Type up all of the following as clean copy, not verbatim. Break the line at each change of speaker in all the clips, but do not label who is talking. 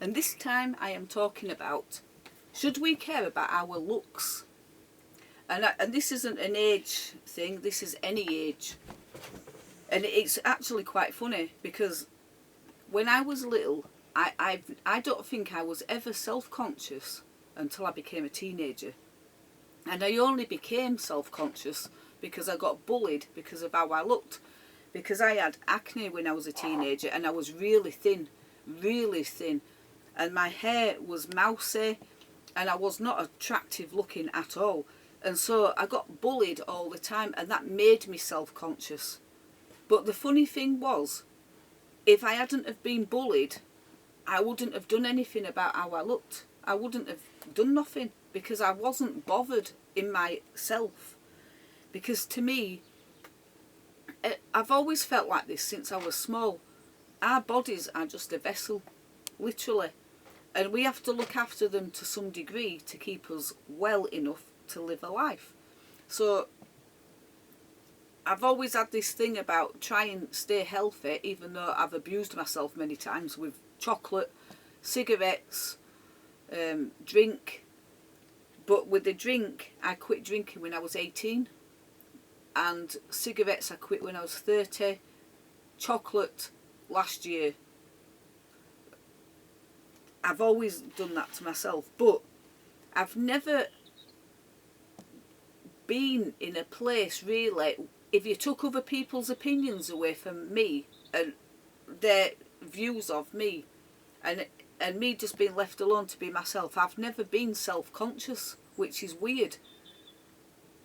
And this time I am talking about, should we care about our looks? And this isn't an age thing, this is any age. And it's actually quite funny because when I was little, I don't think I was ever self-conscious until I became a teenager. And I only became self-conscious because I got bullied because of how I looked. Because I had acne when I was a teenager and I was really thin. And my hair was mousy and I was not attractive looking at all. And so I got bullied all the time, and that made me self-conscious. But the funny thing was, if I hadn't have been bullied, I wouldn't have done anything about how I looked. I wouldn't have done nothing because I wasn't bothered in myself. Because to me, I've always felt like this since I was small. Our bodies are just a vessel, literally. And we have to look after them to some degree to keep us well enough to live a life. So I've always had this thing about trying and stay healthy, even though I've abused myself many times with chocolate, cigarettes, drink. But with the drink, I quit drinking when I was 18. And cigarettes I quit when I was 30. Chocolate last year. I've always done that to myself. But I've never been in a place really, if you took other people's opinions away from me and their views of me and me just being left alone to be myself, I've never been self-conscious, which is weird.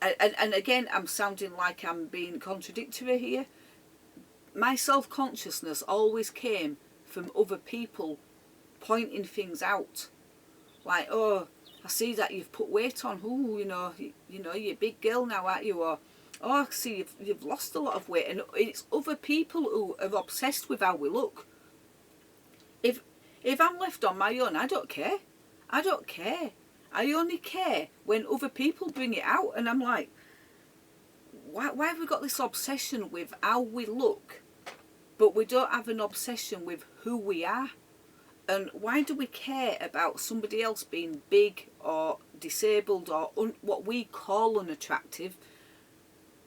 And again, I'm sounding like I'm being contradictory here. My self-consciousness always came from other people pointing things out. Like, oh, I see that you've put weight on. Oh, you know, you're a big girl now, aren't you? Or, oh, I see you've lost a lot of weight. And it's other people who are obsessed with how we look. If I'm left on my own, I don't care. I don't care. I only care when other people bring it out. And I'm like, why have we got this obsession with how we look, but we don't have an obsession with who we are? And why do we care about somebody else being big or disabled or what we call unattractive,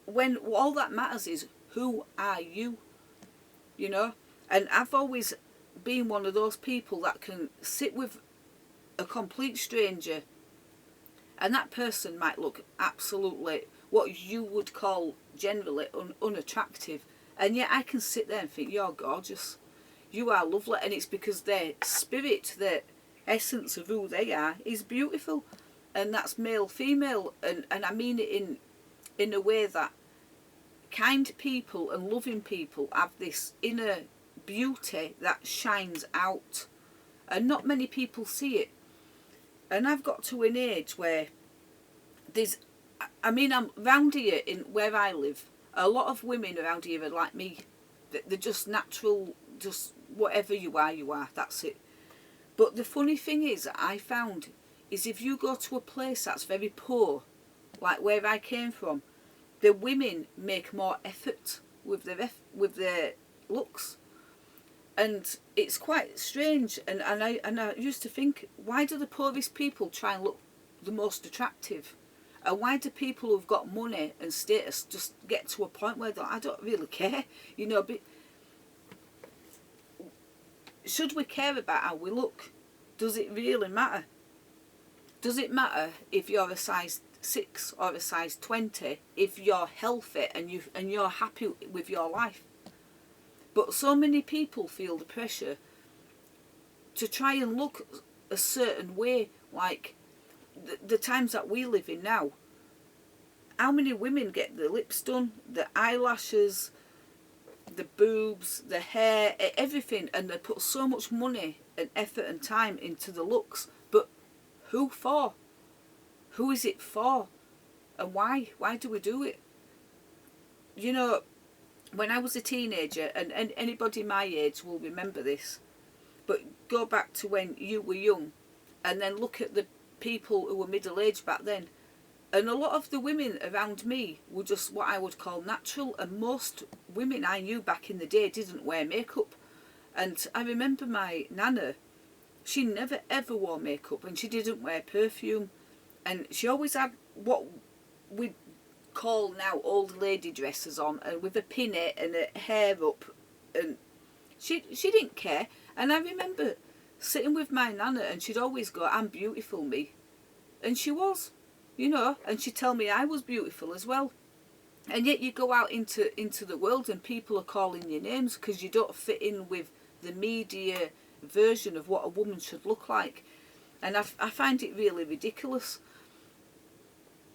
when all that matters is who are you? You know? And I've always been one of those people that can sit with a complete stranger and that person might look absolutely what you would call generally unattractive, and yet I can sit there and think, you're gorgeous. You are lovely, and it's because their spirit, their essence of who they are is beautiful, and that's male, female, and I mean it in a way that kind people and loving people have this inner beauty that shines out, and not many people see it. And I've got to an age where I'm round here in where I live, a lot of women around here are like me. They're just natural, just whatever you are, that's it. But the funny thing is, I found, is if you go to a place that's very poor, like where I came from, the women make more effort with their looks. And it's quite strange, and I used to think, why do the poorest people try and look the most attractive? And why do people who've got money and status just get to a point where I don't really care? You know, but should we care about how we look? Does it really matter? Does it matter if you're a size 6 or a size 20 if you're healthy and you're happy with your life? But so many people feel the pressure to try and look a certain way, like the times that we live in now. How many women get the lips done, the eyelashes, the boobs, the hair, everything, and they put so much money and effort and time into the looks, but who for? Who is it for? And why? Why do we do it? You know, when I was a teenager, and anybody my age will remember this, but go back to when you were young and then look at the people who were middle-aged back then, and a lot of the women around me were just what I would call natural, and most women I knew back in the day didn't wear makeup. And I remember my nana, she never ever wore makeup, and she didn't wear perfume, and she always had what we call now old lady dresses on, and with a pinnet and her hair up, and she didn't care. And I remember sitting with my nana, and she'd always go, "I'm beautiful, me," and she was, you know, and she'd tell me I was beautiful as well. And yet you go out into the world and people are calling you names because you don't fit in with the media version of what a woman should look like. And I find it really ridiculous.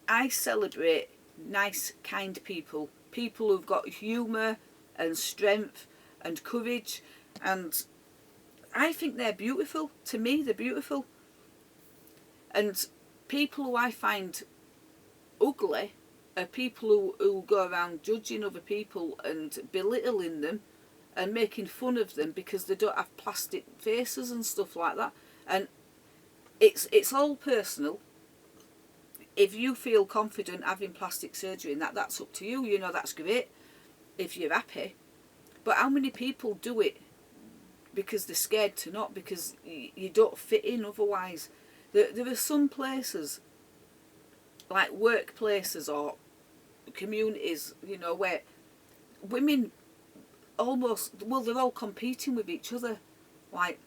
I celebrate nice, kind people. People who've got humour and strength and courage. And I think they're beautiful. To me, they're beautiful. And people who I find ugly are people who go around judging other people and belittling them and making fun of them because they don't have plastic faces and stuff like that. And it's all personal. If you feel confident having plastic surgery and that's up to you, you know, that's great if you're happy. But how many people do it because they're scared to not, because you don't fit in otherwise? There are some places, like workplaces or communities, you know, where women almost, well, they're all competing with each other. Like,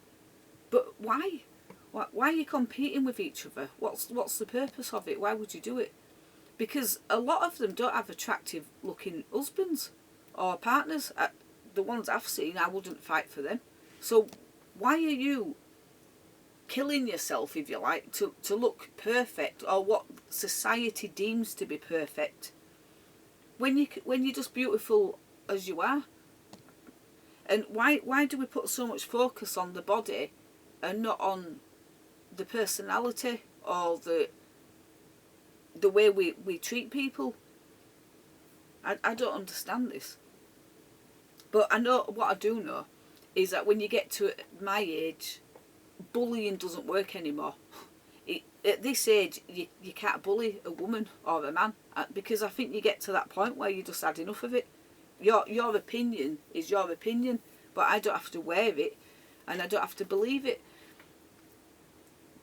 but why? Why are you competing with each other? What's the purpose of it? Why would you do it? Because a lot of them don't have attractive looking husbands or partners. The ones I've seen, I wouldn't fight for them. So why are you killing yourself, if you like, to look perfect, or what society deems to be perfect, when you're just beautiful as you are? And why do we put so much focus on the body and not on the personality or the way we treat people? I don't understand this. But I know, what I do know is that when you get to my age, bullying doesn't work anymore. At this age, you can't bully a woman or a man, because I think you get to that point where you just had enough of it. Your opinion is your opinion, but I don't have to wear it and I don't have to believe it.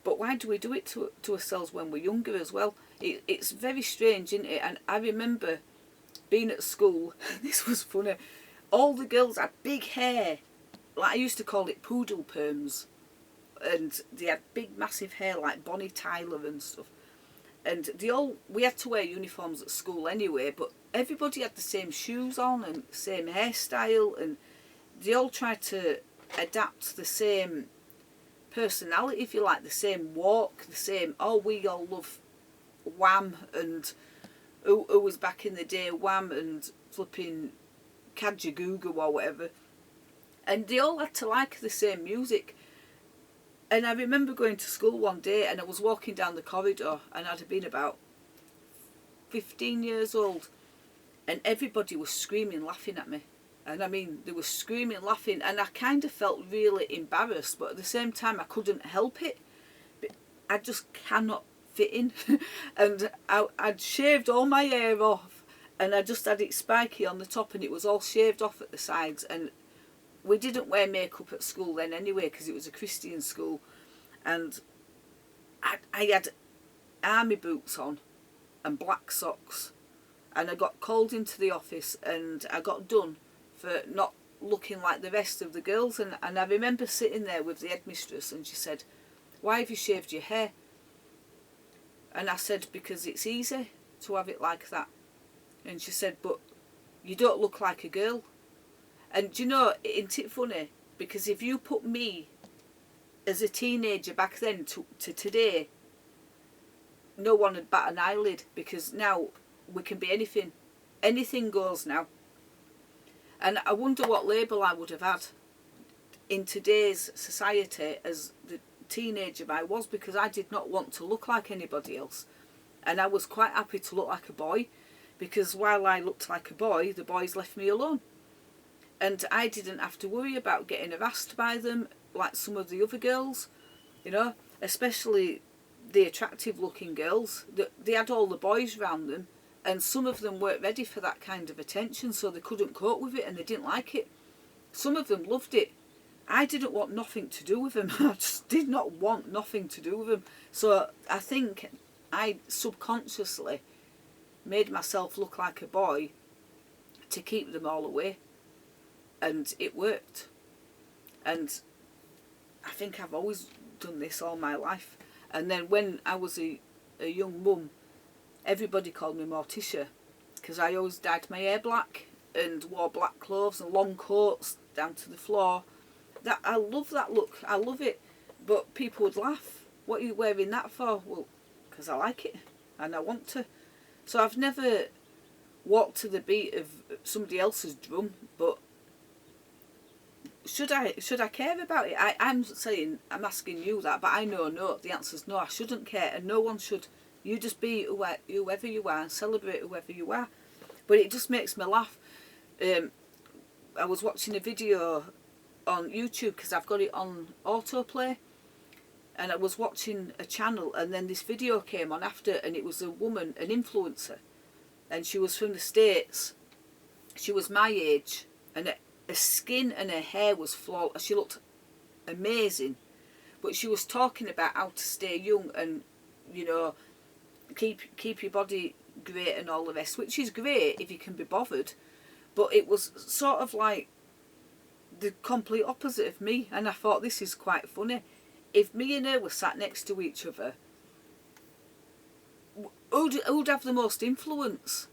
But why do we do it to ourselves when we're younger as well? It's very strange, isn't it? And I remember being at school, this was funny, all the girls had big hair, like I used to call it poodle perms, and they had big massive hair like Bonnie Tyler and stuff. And we had to wear uniforms at school anyway, but everybody had the same shoes on and same hairstyle, and they all tried to adapt the same personality, if you like, the same walk, the same, we all love Wham, and who was back in the day, Wham and flipping Kajagoogoo or whatever. And they all had to like the same music. And I remember going to school one day and I was walking down the corridor, and I'd have been about 15 years old, and everybody was screaming, laughing at me. And I mean, they were screaming, laughing, and I kind of felt really embarrassed, but at the same time I couldn't help it. I just cannot fit in. And I'd shaved all my hair off, and I just had it spiky on the top, and it was all shaved off at the sides. And we didn't wear makeup at school then anyway, because it was a Christian school. And I had army boots on and black socks, and I got called into the office and I got done for not looking like the rest of the girls. And I remember sitting there with the headmistress, and she said, "Why have you shaved your hair?" And I said, "Because it's easy to have it like that." And she said, "But you don't look like a girl." And do you know, isn't it funny? Because if you put me as a teenager back then to today, no one would bat an eyelid, because now we can be anything. Anything goes now. And I wonder what label I would have had in today's society as the teenager I was, because I did not want to look like anybody else. And I was quite happy to look like a boy, because while I looked like a boy, the boys left me alone. And I didn't have to worry about getting harassed by them like some of the other girls, you know, especially the attractive looking girls. They had all the boys around them, and some of them weren't ready for that kind of attention, so they couldn't cope with it and they didn't like it. Some of them loved it, I didn't want nothing to do with him. I just did not want nothing to do with him. So I think I subconsciously made myself look like a boy to keep them all away. And it worked. And I think I've always done this all my life. And then when I was a young mum, everybody called me Morticia, because I always dyed my hair black and wore black clothes and long coats down to the floor. That I love that look. I love it. But people would laugh. What are you wearing that for? Well, because I like it and I want to. So I've never walked to the beat of somebody else's drum, but should I care about it? I'm asking you that, but I know no. The answer's no. I shouldn't care, and no one should. You just be whoever you are and celebrate whoever you are. But it just makes me laugh. I was watching a video on YouTube because I've got it on autoplay, and I was watching a channel, and then this video came on after, and it was a woman, an influencer, and she was from the States. She was my age, and her skin and her hair was flawless. She looked amazing, but she was talking about how to stay young and, you know, keep your body great and all the rest, which is great if you can be bothered. But it was sort of like the complete opposite of me, and I thought, this is quite funny. If me and her were sat next to each other, who'd have the most influence?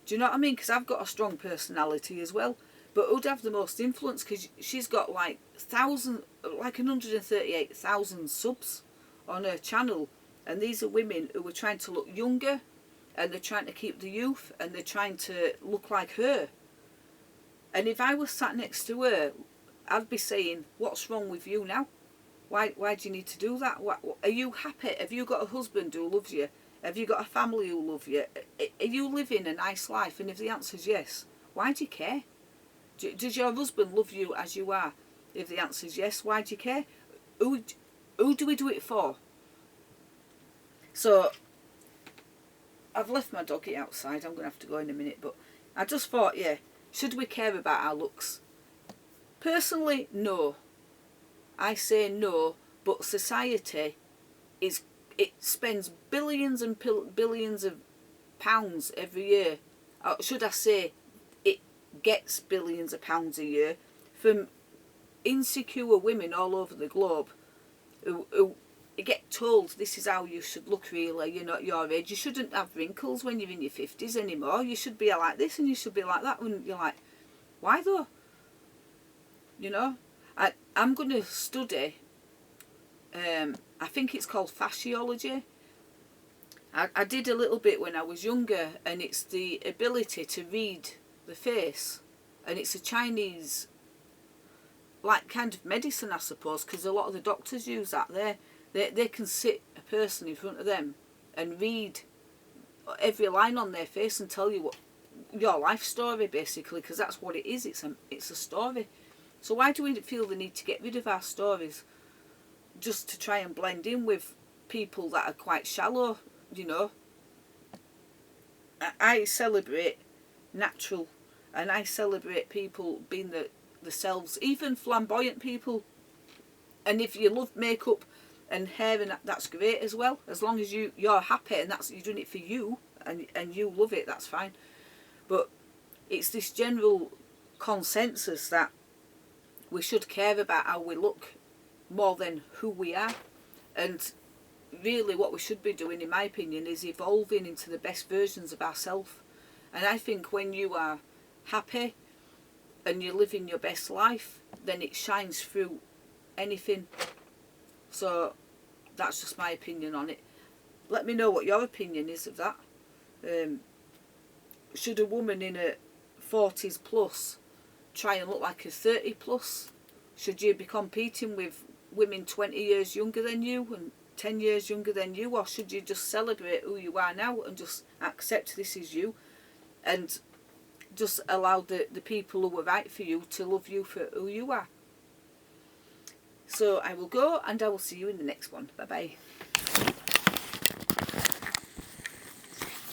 Do you know what I mean? Because I've got a strong personality as well. But who'd have the most influence? Because she's got like 138,000 subs on her channel. And these are women who are trying to look younger, and they're trying to keep the youth, and they're trying to look like her. And if I was sat next to her, I'd be saying, what's wrong with you now? Why do you need to do that? Are you happy? Have you got a husband who loves you? Have you got a family who love you? Are you living a nice life? And if the answer is yes, why do you care? Does your husband love you as you are? If the answer is yes, why do you care? Who do we do it for? So, I've left my doggy outside. I'm going to have to go in a minute. But I just thought, yeah, should we care about our looks? Personally, no. I say no, but society spends billions and billions of pounds every year. Or should I say, it gets billions of pounds a year from insecure women all over the globe who get told this is how you should look really. You're not your age. You shouldn't have wrinkles when you're in your 50s anymore. You should be like this and you should be like that. And you're like, why though? You know? I'm going to study, I think it's called fasciology. I did a little bit when I was younger, and it's the ability to read the face. And it's a Chinese, like, kind of medicine, I suppose, because a lot of the doctors use that. They can sit a person in front of them and read every line on their face and tell you what your life story, basically, because that's what it is. It's a story. So why do we feel the need to get rid of our stories just to try and blend in with people that are quite shallow, you know? I celebrate natural, and I celebrate people being themselves, even flamboyant people. And if you love makeup and hair, and that's great as well, as long as you're happy and you're doing it for you and you love it, that's fine. But it's this general consensus that we should care about how we look more than who we are. And really what we should be doing, in my opinion, is evolving into the best versions of ourselves. And I think when you are happy and you're living your best life, then it shines through anything. So that's just my opinion on it. Let me know what your opinion is of that. Should a woman in her 40s plus try and look like a 30 plus? Should you be competing with women 20 years younger than you and 10 years younger than you? Or should you just celebrate who you are now and just accept this is you, and just allow the people who are right for you to love you for who you are? So I will go, and I will see you in the next one. Bye bye.